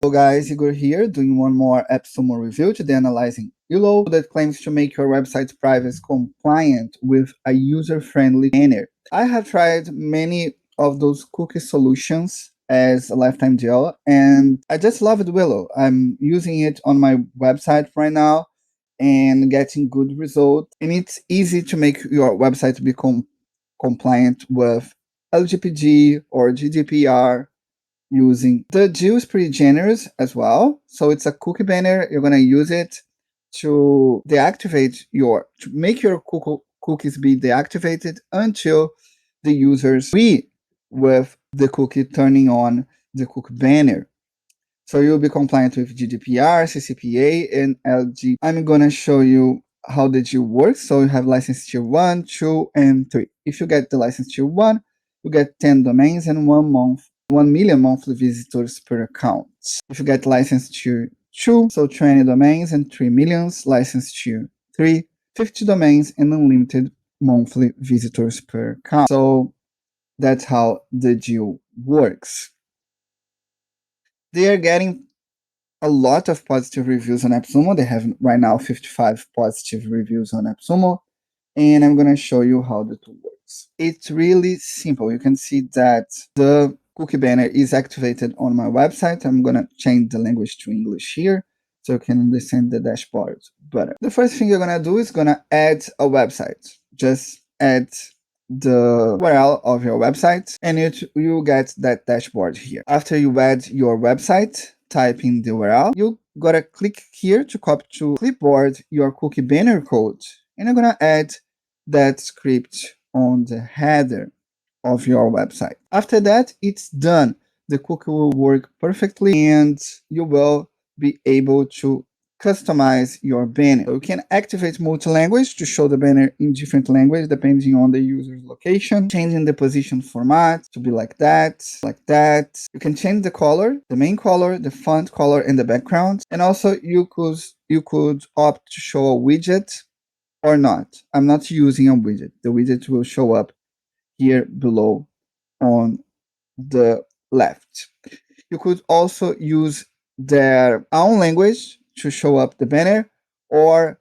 So guys, Igor here doing one more AppSumo review, today analyzing Illow that claims to make your website privacy compliant with a user-friendly banner. I have tried many of those cookie solutions as a lifetime deal, and I just love Illow. I'm using it on my website right now and getting good results. And it's easy to make your website become compliant with LGPD or GDPR using the deal is pretty generous as well. So it's a cookie banner. You're going to use it to make your cookies be deactivated until the users agree with the cookie turning on the cookie banner. So you'll be compliant with GDPR, CCPA, and LG. I'm going to show you how the deal works. So you have license tier 1, 2, and 3. If you get the license tier 1, you get 10 domains and 1 million monthly visitors per account. If you get license tier 2, so 20 domains and 3 millions, license tier 3, 50 domains and unlimited monthly visitors per account. So that's how the deal works. They are getting a lot of positive reviews on AppSumo. They have right now 55 positive reviews on AppSumo, and I'm going to show you how the tool works. It's really simple. You can see that the cookie banner is activated on my website. I'm going to change the language to English here so you can understand the dashboard better. The first thing you're going to do is going to add a website. Just add the URL of your website and you get that dashboard here. After you add your website, type in the URL, you gotta click here to copy to clipboard your cookie banner code, and you're gonna add that script on the header of your website. After that, it's done. The cookie will work perfectly and you will be able to customize your banner. So you can activate multi-language to show the banner in different languages depending on the user's location, changing the position format to be like that, like that. You can change the color, the main color, the font color, and the background. And also you could opt to show a widget or not. I'm not using a widget. The widget will show up here below on the left. You could also use their own language to show up the banner, or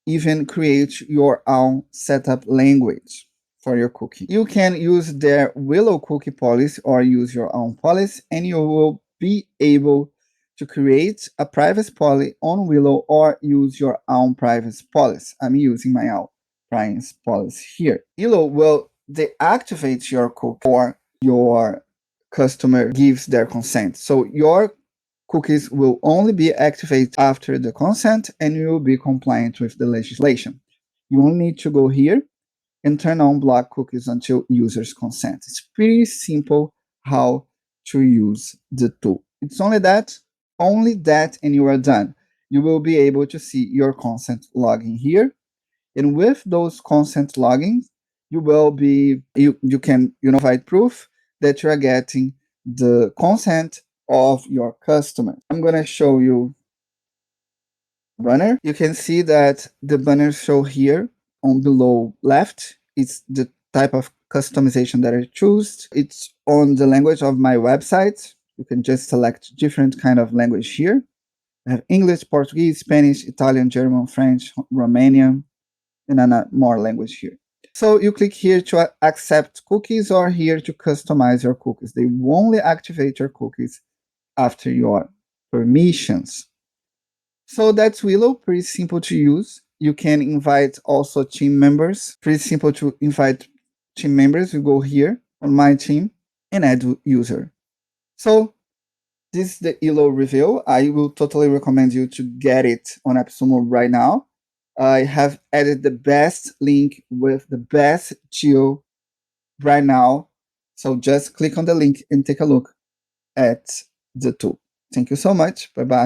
even create your own setup language for your cookie. You can use their Willow cookie policy or use your own policy, and you will be able to create a privacy policy on Willow or use your own privacy policy. I'm using my own privacy policy here. Illow will deactivate your cookie or your customer gives their consent. So your cookies will only be activated after the consent and you will be compliant with the legislation. You only need to go here and turn on block cookies until users consent. It's pretty simple how to use the tool. It's only that, and you are done. You will be able to see your consent login here. And with those consent logins, you will be, you can provide proof that you are getting the consent of your customer. I'm going to show you banner. You can see that the banners show here on below left. It's the type of customization that I choose. It's on the language of my website. You can just select different kind of language here. I have English, Portuguese, Spanish, Italian, German, French, Romanian, and more language here. So you click here to accept cookies or here to customize your cookies. They will only activate your cookies after your permissions. So that's Willow, pretty simple to use. You can invite also team members. Pretty simple to invite team members. You go here on my team and add user. So this is the Illow review. I will totally recommend you to get it on AppSumo right now. I have added the best link with the best geo right now. So just click on the link and take a look at the tool. Thank you so much. Bye-bye.